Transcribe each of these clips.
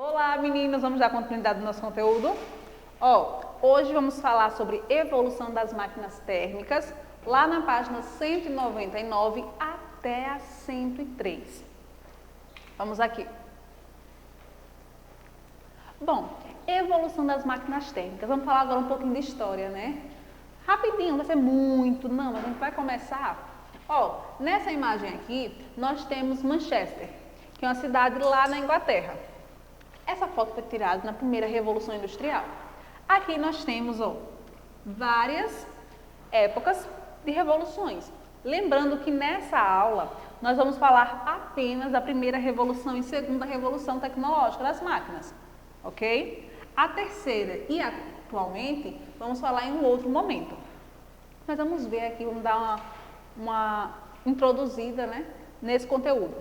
Olá meninos, vamos dar continuidade no nosso conteúdo? Hoje vamos falar sobre evolução das máquinas térmicas, lá na página 199 até a 103. Vamos aqui. Bom, evolução das máquinas térmicas. Vamos falar agora um pouquinho de história, né? Rapidinho, vai ser muito, não, mas a gente vai começar. Nessa imagem aqui, nós temos Manchester, que é uma cidade lá na Inglaterra. Essa foto foi tirada na primeira Revolução Industrial. Aqui nós temos, várias épocas de revoluções. Lembrando que nessa aula, nós vamos falar apenas da primeira revolução e segunda revolução tecnológica das máquinas, ok? A terceira e atualmente, vamos falar em um outro momento. Mas vamos ver aqui, vamos dar uma introduzida, né, nesse conteúdo.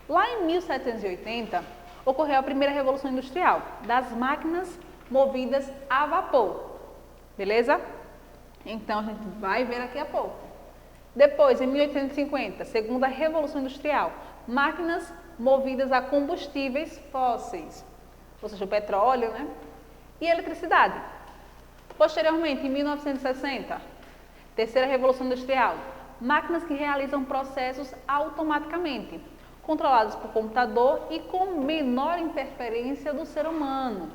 Lá em 1780, ocorreu a primeira revolução industrial, das máquinas movidas a vapor, beleza? Então, a gente vai ver aqui a pouco. Depois, em 1850, segunda revolução industrial, máquinas movidas a combustíveis fósseis, ou seja, o petróleo, né? E eletricidade. Posteriormente, em 1960, terceira revolução industrial, máquinas que realizam processos automaticamente, controlados por computador e com menor interferência do ser humano.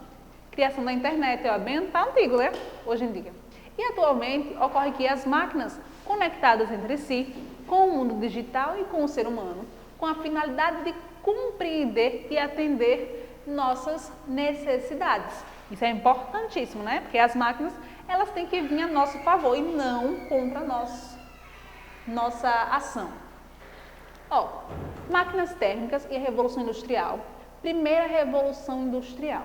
Criação da internet, bem tá antigo, né? Hoje em dia. E atualmente ocorre que as máquinas conectadas entre si, com o mundo digital e com o ser humano, com a finalidade de compreender e atender nossas necessidades. Isso é importantíssimo, né? Porque as máquinas, elas têm que vir a nosso favor e não contra nossa ação. Máquinas térmicas e a Revolução Industrial. Primeira Revolução Industrial.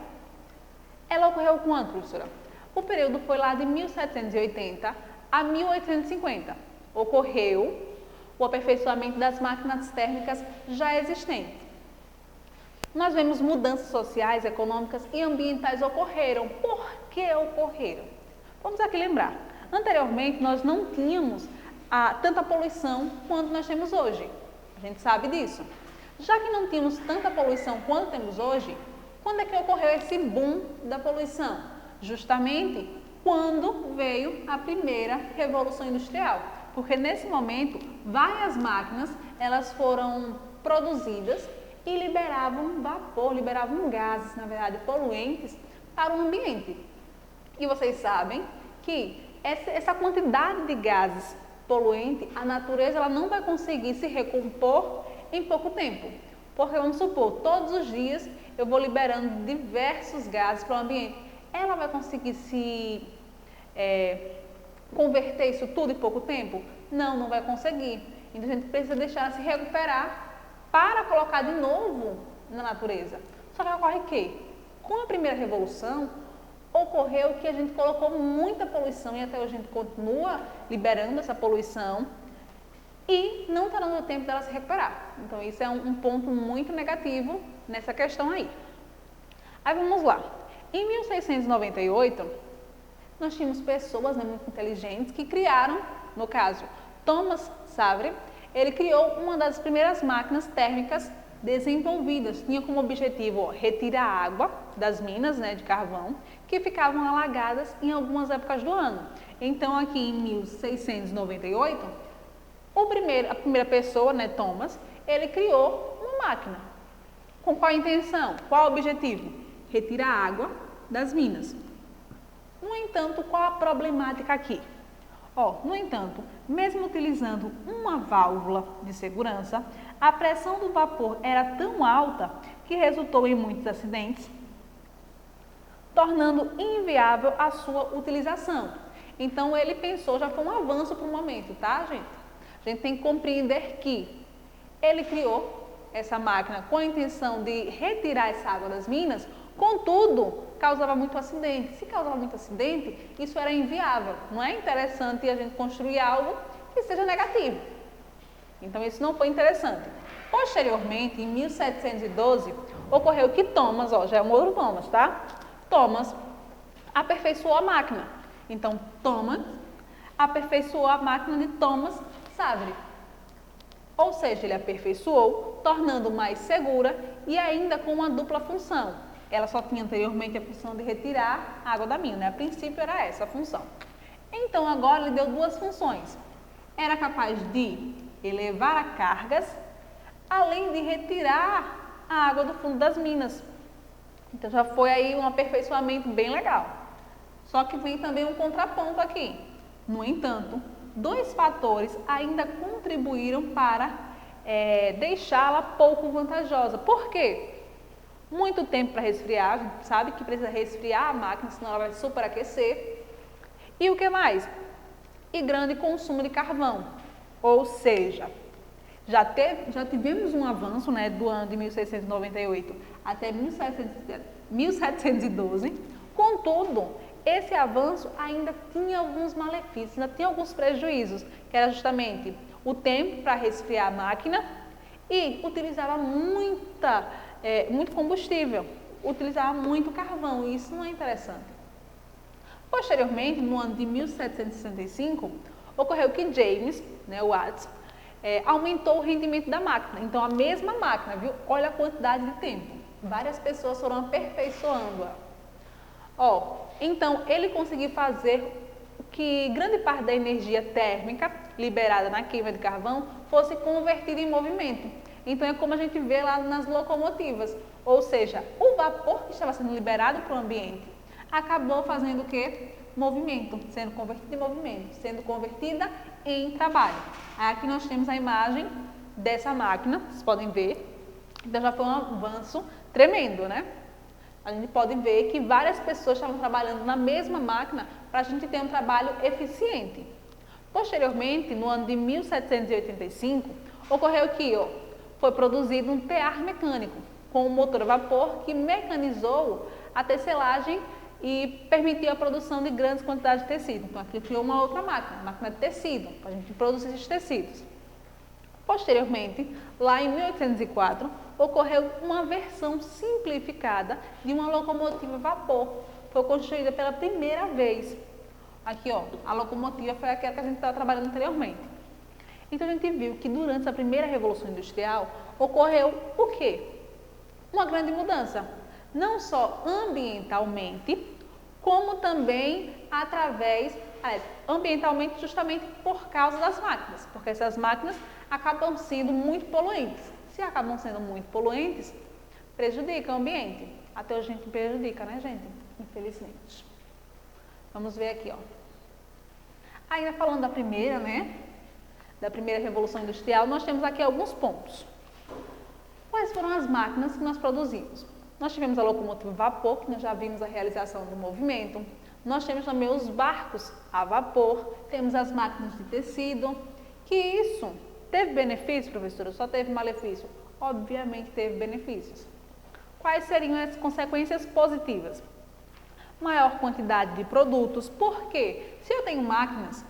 Ela ocorreu quando, professora? O período foi lá de 1780 a 1850. Ocorreu o aperfeiçoamento das máquinas térmicas já existentes. Nós vemos mudanças sociais, econômicas e ambientais ocorreram. Por que ocorreram? Vamos aqui lembrar. Anteriormente, nós não tínhamos tanta poluição quanto nós temos hoje. A gente sabe disso. Já que não tínhamos tanta poluição quanto temos hoje, quando é que ocorreu esse boom da poluição? Justamente quando veio a primeira Revolução Industrial. Porque nesse momento, várias máquinas, elas foram produzidas e liberavam vapor, liberavam gases, na verdade, poluentes para o ambiente. E vocês sabem que essa quantidade de gases poluentes, a natureza ela não vai conseguir se recompor em pouco tempo. Porque vamos supor, todos os dias eu vou liberando diversos gases para o ambiente. Ela vai conseguir se converter isso tudo em pouco tempo? Não, não vai conseguir. Então a gente precisa deixar se recuperar para colocar de novo na natureza. Só que ocorre que, com a primeira revolução, ocorreu que a gente colocou muita poluição e até hoje a gente continua liberando essa poluição e não está dando tempo dela se recuperar. Então isso é um ponto muito negativo nessa questão aí. Aí vamos lá. Em 1698, nós tínhamos pessoas muito inteligentes que criaram, no caso, Thomas Savery, ele criou uma das primeiras máquinas térmicas desenvolvidas. Tinha como objetivo retirar a água das minas, né, de carvão, que ficavam alagadas em algumas épocas do ano. Então, aqui em 1698, a primeira pessoa, né, Thomas, ele criou uma máquina. Com qual intenção? Qual o objetivo? Retirar a água das minas. No entanto, qual a problemática aqui? No entanto, mesmo utilizando uma válvula de segurança, a pressão do vapor era tão alta que resultou em muitos acidentes, tornando inviável a sua utilização. Então, ele pensou, já foi um avanço para o momento, tá, gente? A gente tem que compreender que ele criou essa máquina com a intenção de retirar essa água das minas, contudo, causava muito acidente. Se causava muito acidente, isso era inviável. Não é interessante a gente construir algo que seja negativo. Então, isso não foi interessante. Posteriormente, em 1712, ocorreu que Thomas, já é um outro Thomas, tá? Thomas aperfeiçoou a máquina. Então, Thomas aperfeiçoou a máquina de Thomas Savery. Ou seja, ele aperfeiçoou, tornando mais segura e ainda com uma dupla função. ela só tinha anteriormente a função de retirar a água da mina, né? A princípio era essa a função. Então agora ele deu duas funções. Era capaz de elevar a cargas, além de retirar a água do fundo das minas. Então já foi aí um aperfeiçoamento bem legal. Só que vem também um contraponto aqui. No entanto, dois fatores ainda contribuíram para deixá-la pouco vantajosa. Por quê? Muito tempo para resfriar, a gente sabe que precisa resfriar a máquina, senão ela vai superaquecer. E o que mais? E grande consumo de carvão. Ou seja, já tivemos um avanço, né, do ano de 1698 até 1712, contudo, esse avanço ainda tinha alguns malefícios, ainda tinha alguns prejuízos, que era justamente o tempo para resfriar a máquina e utilizava muito combustível, utilizava muito carvão, e isso não é interessante. Posteriormente, no ano de 1765, ocorreu que James, né, Watt, aumentou o rendimento da máquina. Então, a mesma máquina, viu? Olha a quantidade de tempo. Várias pessoas foram aperfeiçoando-a. Então, ele conseguiu fazer que grande parte da energia térmica liberada na queima de carvão fosse convertida em movimento. Então, é como a gente vê lá nas locomotivas. Ou seja, o vapor que estava sendo liberado para o ambiente acabou fazendo o quê? Movimento, sendo convertido em movimento, sendo convertida em trabalho. Aqui nós temos a imagem dessa máquina, vocês podem ver. Então já foi um avanço tremendo, né? A gente pode ver que várias pessoas estavam trabalhando na mesma máquina para a gente ter um trabalho eficiente. Posteriormente, no ano de 1785, ocorreu que foi produzido um tear mecânico com um motor a vapor que mecanizou a tecelagem e permitiu a produção de grandes quantidades de tecido. Então, aqui tinha uma outra máquina, máquina de tecido, para a gente produzir esses tecidos. Posteriormente, lá em 1804, ocorreu uma versão simplificada de uma locomotiva a vapor. Foi construída pela primeira vez. Aqui, a locomotiva foi aquela que a gente estava trabalhando anteriormente. Então, a gente viu que durante a primeira Revolução Industrial, ocorreu o quê? Uma grande mudança. Não só ambientalmente, como também ambientalmente justamente por causa das máquinas, porque essas máquinas acabam sendo muito poluentes. Se acabam sendo muito poluentes, prejudica o ambiente. Até hoje a gente prejudica, né, gente? Infelizmente. Vamos ver aqui, Ainda falando da primeira, né? Da primeira Revolução Industrial, nós temos aqui alguns pontos. Quais foram as máquinas que nós produzimos? Nós tivemos a locomotiva a vapor, que nós já vimos a realização do movimento. Nós temos também os barcos a vapor, temos as máquinas de tecido, que isso teve benefícios, professora? Só teve malefício? Obviamente teve benefícios. Quais seriam as consequências positivas? Maior quantidade de produtos, porque se eu tenho máquinas,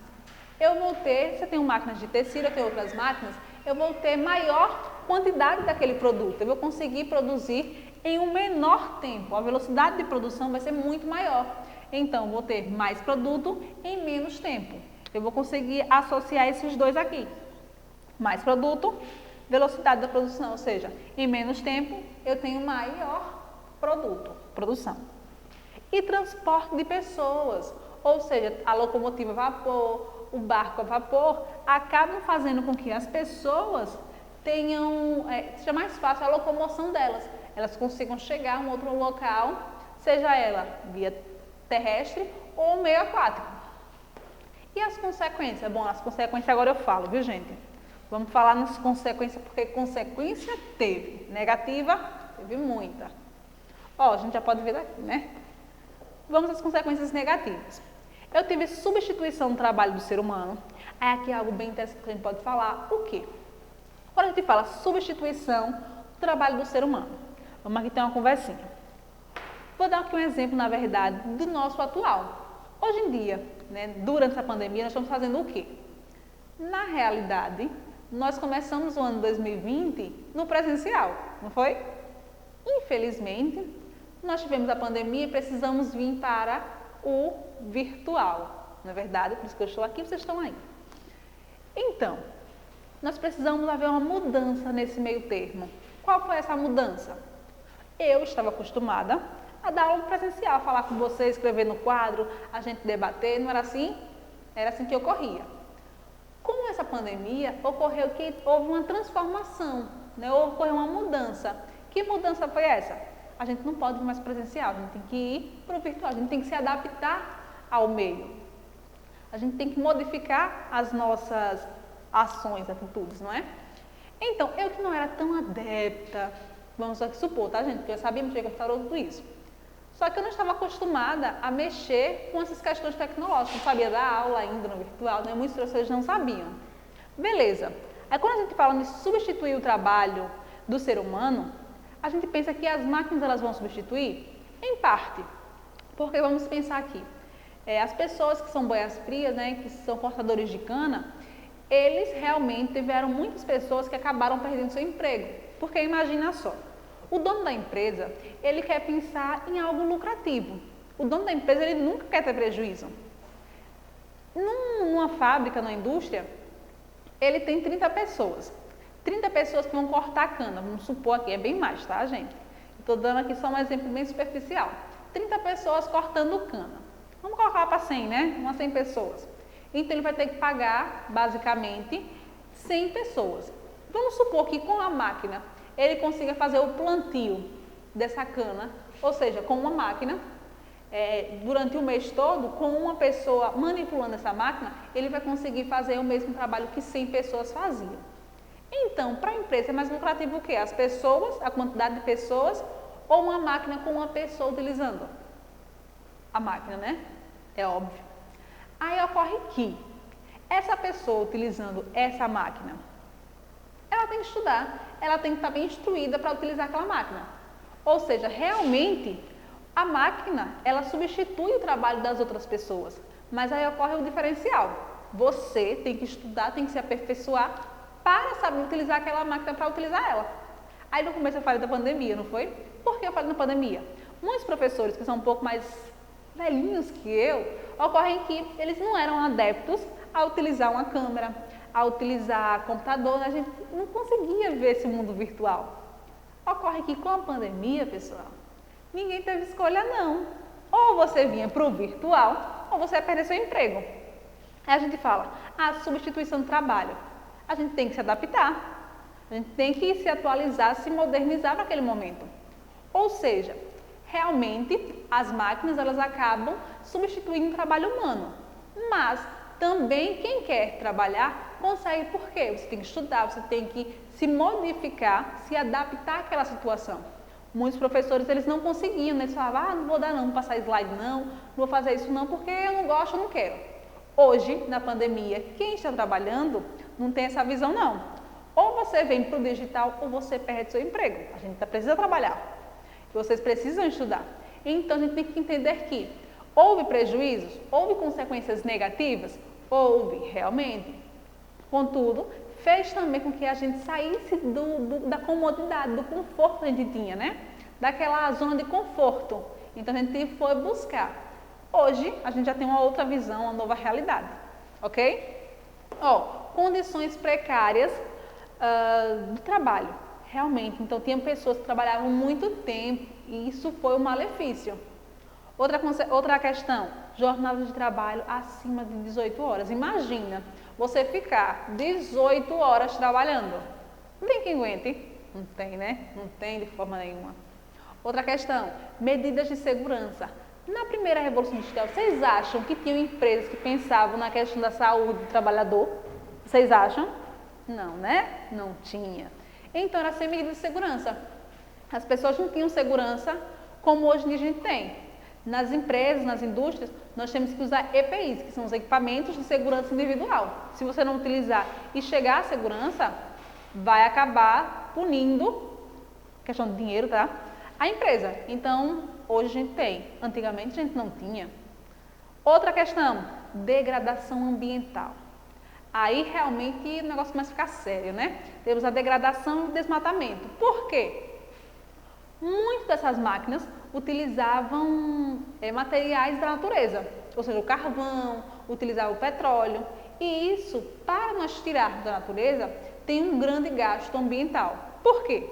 se eu tenho máquinas de tecido, eu tenho outras máquinas, eu vou ter maior quantidade daquele produto, eu vou conseguir produzir em um menor tempo, a velocidade de produção vai ser muito maior. Então, vou ter mais produto em menos tempo. Eu vou conseguir associar esses dois aqui. Mais produto, velocidade da produção, ou seja, em menos tempo eu tenho maior produção. E transporte de pessoas, ou seja, a locomotiva a vapor, o barco a vapor, acabam fazendo com que as pessoas seja mais fácil a locomoção delas. Elas consigam chegar a um outro local, seja ela via terrestre ou meio aquático. E as consequências? Bom, as consequências agora eu falo, viu, gente? Vamos falar nas consequências, porque consequência teve. Negativa, teve muita. A gente já pode ver daqui, né? Vamos às consequências negativas. Eu tive substituição do trabalho do ser humano. Aí aqui é algo bem interessante que a gente pode falar. O quê? Quando a gente fala substituição do trabalho do ser humano. Vamos aqui ter uma conversinha. Vou dar aqui um exemplo, na verdade, do nosso atual. Hoje em dia, né, durante essa pandemia, nós estamos fazendo o quê? Na realidade, nós começamos o ano 2020 no presencial, não foi? Infelizmente, nós tivemos a pandemia e precisamos vir para o virtual. Na verdade, por isso que eu estou aqui, vocês estão aí. Então, nós precisamos haver uma mudança nesse meio termo. Qual foi essa mudança? eu estava acostumada a dar aula presencial, falar com você, escrever no quadro, a gente debater, não era assim? Era assim que ocorria. Com essa pandemia, ocorreu que houve uma transformação, né? Ocorreu uma mudança. Que mudança foi essa? A gente não pode ir mais presencial, a gente tem que ir para o virtual, a gente tem que se adaptar ao meio. A gente tem que modificar as nossas ações, atitudes, não é? Então, eu que não era tão adepta, vamos aqui supor, tá, gente? Porque eu sabia mexer com computador, tudo isso. Só que eu não estava acostumada a mexer com essas questões tecnológicas, não sabia dar aula ainda no virtual, né? Muitos professores não sabiam. Beleza. Aí quando a gente fala em substituir o trabalho do ser humano, a gente pensa que as máquinas elas vão substituir? Em parte. Porque vamos pensar aqui. As pessoas que são boias frias, né, que são cortadores de cana, eles realmente tiveram muitas pessoas que acabaram perdendo seu emprego. Porque imagina só. O dono da empresa, ele quer pensar em algo lucrativo. O dono da empresa, ele nunca quer ter prejuízo. Numa fábrica, numa indústria, ele tem 30 pessoas. 30 pessoas que vão cortar a cana. Vamos supor aqui, é bem mais, tá, gente? Estou dando aqui só um exemplo bem superficial. 30 pessoas cortando cana. Vamos colocar para 100, né? Umas 100 pessoas. Então, ele vai ter que pagar, basicamente, 100 pessoas. Vamos supor que com a máquina, ele consiga fazer o plantio dessa cana, ou seja, com uma máquina, durante o mês todo, com uma pessoa manipulando essa máquina, ele vai conseguir fazer o mesmo trabalho que 100 pessoas faziam. Então, para a empresa é mais lucrativo o quê? As pessoas, a quantidade de pessoas, ou uma máquina com uma pessoa utilizando a máquina, né? É óbvio. Aí ocorre que essa pessoa utilizando essa máquina, ela tem que estudar, ela tem que estar bem instruída para utilizar aquela máquina. Ou seja, realmente, a máquina, ela substitui o trabalho das outras pessoas. Mas aí ocorre o diferencial. Você tem que estudar, tem que se aperfeiçoar para saber utilizar aquela máquina para utilizar ela. Aí no começo eu falei da pandemia, não foi? Por que eu falei da pandemia? Muitos professores que são um pouco mais velhinhos que eu, ocorrem que eles não eram adeptos a utilizar uma câmera, a utilizar computador, a gente não conseguia ver esse mundo virtual. Ocorre que com a pandemia, pessoal, ninguém teve escolha não. Ou você vinha para o virtual, ou você ia perder seu emprego. Aí a gente fala, substituição do trabalho. A gente tem que se adaptar, a gente tem que se atualizar, se modernizar para aquele momento. Ou seja, realmente as máquinas elas acabam substituindo o trabalho humano, mas também quem quer trabalhar consegue, por quê? Você tem que estudar, você tem que se modificar, se adaptar àquela situação. Muitos professores eles não conseguiam, né? Eles falavam, não vou dar não, passar slide não vou fazer isso não, porque eu não gosto, eu não quero. Hoje, na pandemia, quem está trabalhando não tem essa visão não. Ou você vem para o digital ou você perde seu emprego. A gente precisa trabalhar. Vocês precisam estudar. Então, a gente tem que entender que houve prejuízos, houve consequências negativas, houve realmente. Contudo, fez também com que a gente saísse da comodidade, do conforto que a gente tinha, né? Daquela zona de conforto. Então, a gente foi buscar. Hoje, a gente já tem uma outra visão, uma nova realidade, ok? Condições precárias do trabalho. Realmente, então tinha pessoas que trabalhavam muito tempo e isso foi um malefício. Outra questão, jornada de trabalho acima de 18 horas. Imagina você ficar 18 horas trabalhando. Não tem quem aguente? Não tem, né? Não tem de forma nenhuma. Outra questão, medidas de segurança. Na primeira Revolução Industrial, vocês acham que tinham empresas que pensavam na questão da saúde do trabalhador? Vocês acham? Não, né? Não tinha. Então, era sem medida de segurança. As pessoas não tinham segurança como hoje a gente tem. Nas empresas, nas indústrias, nós temos que usar EPIs, que são os equipamentos de segurança individual. Se você não utilizar e chegar à segurança, vai acabar punindo, questão de dinheiro, tá? A empresa. Então, hoje a gente tem. Antigamente a gente não tinha. Outra questão, degradação ambiental. Aí realmente o negócio começa a ficar sério, né? Temos a degradação e o desmatamento. Por quê? Muitas dessas máquinas utilizavam materiais da natureza, ou seja, o carvão, utilizavam o petróleo. E isso, para nós tirarmos da natureza, tem um grande gasto ambiental. Por quê?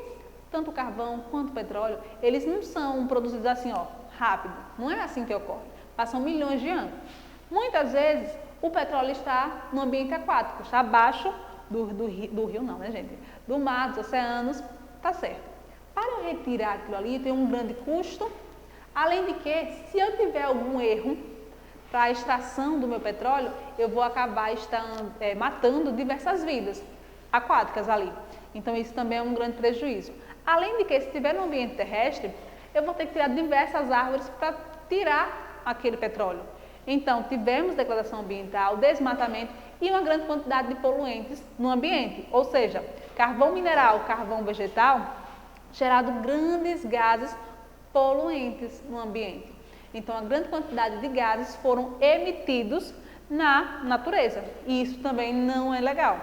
tanto o carvão quanto o petróleo, eles não são produzidos assim, ó, rápido. Não é assim que ocorre. Passam milhões de anos. Muitas vezes, o petróleo está no ambiente aquático, está abaixo do rio não, né, gente? Do mar, dos oceanos, tá certo. Para eu retirar aquilo ali, tem um grande custo. Além de que, se eu tiver algum erro para a extração do meu petróleo, eu vou acabar matando diversas vidas aquáticas ali. Então, isso também é um grande prejuízo. Além de que, se estiver no ambiente terrestre, eu vou ter que tirar diversas árvores para tirar aquele petróleo. Então, tivemos degradação ambiental, desmatamento e uma grande quantidade de poluentes no ambiente. Ou seja, carvão mineral, carvão vegetal, gerado grandes gases poluentes no ambiente. Então, a grande quantidade de gases foram emitidos na natureza. E isso também não é legal,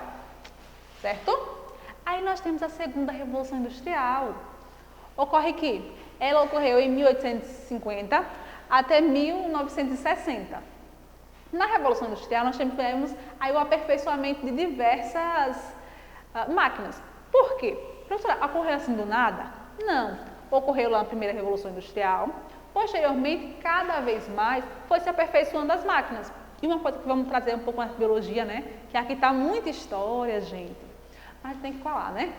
certo? Aí nós temos a segunda Revolução Industrial. Ocorre que ela ocorreu em 1850 até 1960. Na Revolução Industrial, nós tivemos aí o aperfeiçoamento de diversas máquinas. Por quê? Professora, ocorreu assim do nada? Não. Ocorreu lá na primeira Revolução Industrial. Posteriormente, cada vez mais, foi se aperfeiçoando as máquinas. E uma coisa que vamos trazer um pouco mais de biologia, né? Que aqui está muita história, gente. Mas tem que falar, né?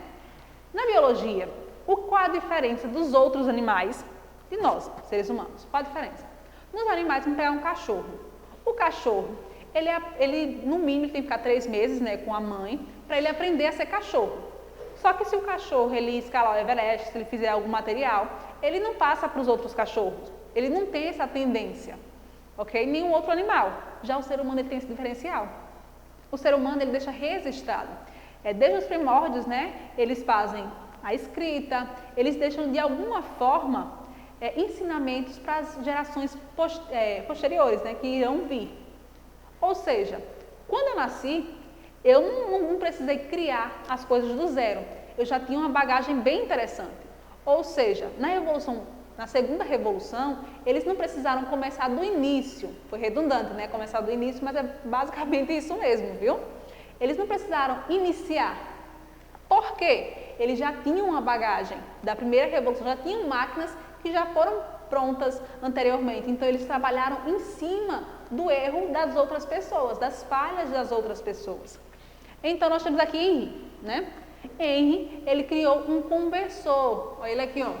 Na biologia, qual a diferença dos outros animais e nós, seres humanos? Qual a diferença? Nos animais, vamos pegar um cachorro. O cachorro, ele no mínimo tem que ficar 3 meses, né, com a mãe, para ele aprender a ser cachorro. Só que se o cachorro ele escalar o Everest, se ele fizer algum material, ele não passa para os outros cachorros. Ele não tem essa tendência, ok? Nenhum outro animal. Já o ser humano ele tem esse diferencial. O ser humano ele deixa registrado. Desde os primórdios, né, eles fazem a escrita, eles deixam de alguma forma ensinamentos para as gerações posteriores, né, que irão vir. Ou seja, quando eu nasci, eu não precisei criar as coisas do zero. Eu já tinha uma bagagem bem interessante. Ou seja, na segunda revolução, eles não precisaram começar do início. Foi redundante, né? Começar do início, mas é basicamente isso mesmo, viu? Eles não precisaram iniciar. Por quê? Eles já tinham uma bagagem da primeira revolução, já tinham máquinas que já foram prontas anteriormente. Então, eles trabalharam em cima do erro das outras pessoas, das falhas das outras pessoas. Então, nós temos aqui Henry, né? Henry, ele criou um conversor, olha ele aqui, ó,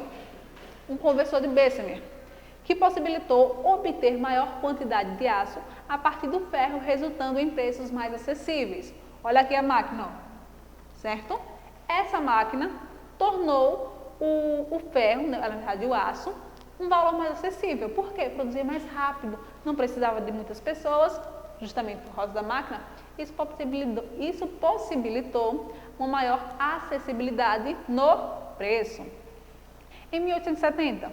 um conversor de Bessemer, que possibilitou obter maior quantidade de aço a partir do ferro, resultando em preços mais acessíveis. Olha aqui a máquina, ó, certo? Essa máquina tornou o ferro, na verdade o aço, um valor mais acessível. Por quê? Produzia mais rápido, não precisava de muitas pessoas, justamente por causa da máquina. Isso possibilitou uma maior acessibilidade no preço. Em 1870,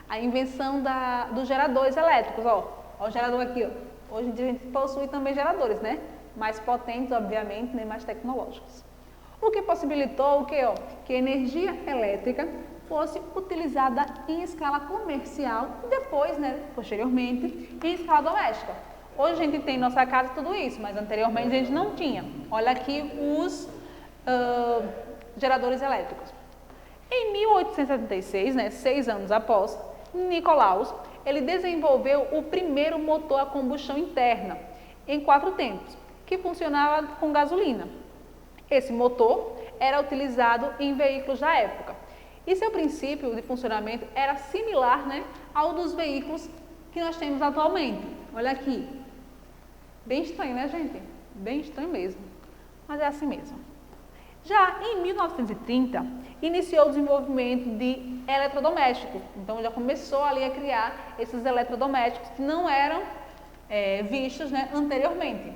a invenção dos geradores elétricos. Ó o gerador aqui. Ó. Hoje em dia a gente possui também geradores, né? Mais potentes, obviamente, né? Mais tecnológicos. O que possibilitou que a energia elétrica fosse utilizada em escala comercial e depois, né, posteriormente, em escala doméstica. Hoje a gente tem em nossa casa tudo isso, mas anteriormente a gente não tinha. Olha aqui os geradores elétricos. Em 1876, né, 6 anos após, Nicolaus, ele desenvolveu o primeiro motor a combustão interna, em 4 tempos, que funcionava com gasolina. Esse motor era utilizado em veículos da época. E seu princípio de funcionamento era similar, né, ao dos veículos que nós temos atualmente. Olha aqui. Bem estranho, né, gente? Bem estranho mesmo. Mas é assim mesmo. Já em 1930, iniciou o desenvolvimento de eletrodomésticos. Então, já começou ali a criar esses eletrodomésticos que não eram vistos, né, anteriormente.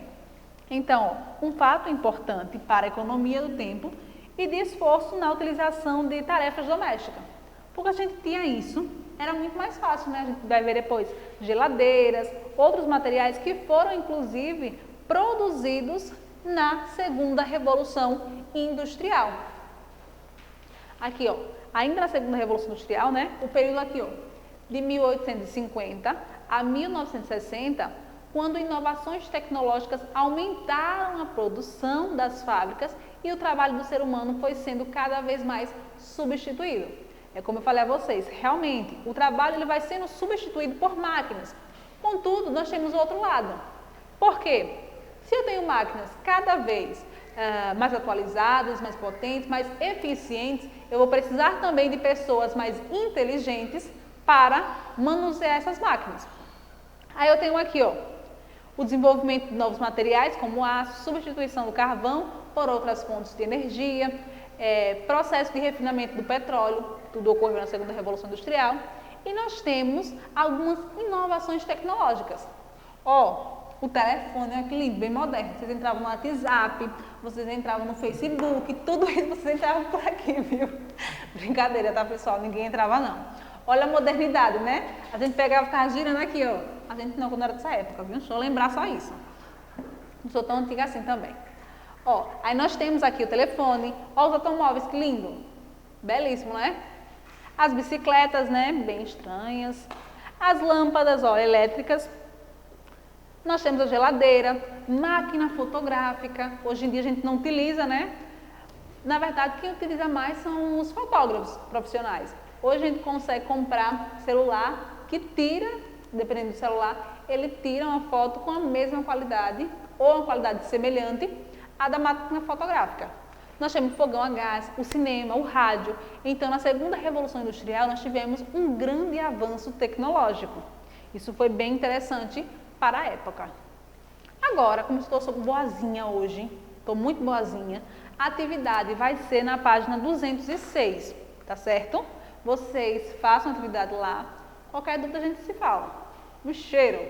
Então, um fato importante para a economia do tempo e de esforço na utilização de tarefas domésticas. Porque a gente tinha isso, era muito mais fácil, né? A gente vai ver depois geladeiras, outros materiais que foram, inclusive, produzidos na segunda Revolução Industrial. Aqui, ó, ainda na segunda Revolução Industrial, né? O período aqui, ó, de 1850 a 1960, quando inovações tecnológicas aumentaram a produção das fábricas e o trabalho do ser humano foi sendo cada vez mais substituído. É como eu falei a vocês, realmente, o trabalho ele vai sendo substituído por máquinas. Contudo, nós temos o outro lado. Por quê? Se eu tenho máquinas cada vez mais atualizadas, mais potentes, mais eficientes, eu vou precisar também de pessoas mais inteligentes para manusear essas máquinas. Aí eu tenho aqui, ó, o desenvolvimento de novos materiais, como o aço, substituição do carvão por outras fontes de energia, processo de refinamento do petróleo, tudo ocorreu na segunda Revolução Industrial, e nós temos algumas inovações tecnológicas. Ó, o telefone é aquele lindo, bem moderno, vocês entravam no WhatsApp, vocês entravam no Facebook, tudo isso vocês entravam por aqui, viu? Brincadeira, tá, pessoal? Ninguém entrava, não. Olha a modernidade, né? A gente pegava e ficava girando aqui, ó. A gente não, quando era dessa época, viu? Deixa eu lembrar só isso. Não sou tão antiga assim também. Ó, aí nós temos aqui o telefone. Ó os automóveis, que lindo. Belíssimo, né? As bicicletas, né? Bem estranhas. As lâmpadas, ó, elétricas. Nós temos a geladeira, máquina fotográfica. Hoje em dia a gente não utiliza, né? Na verdade, quem utiliza mais são os fotógrafos profissionais. Hoje a gente consegue comprar celular que tira, dependendo do celular, ele tira uma foto com a mesma qualidade ou uma qualidade semelhante à da máquina fotográfica. Nós temos o fogão a gás, o cinema, o rádio. Então, na segunda Revolução Industrial, nós tivemos um grande avanço tecnológico. Isso foi bem interessante para a época. Agora, como estou boazinha hoje, estou muito boazinha, a atividade vai ser na página 206, tá certo? Vocês façam a atividade lá. Qualquer dúvida a gente se fala. Um cheiro!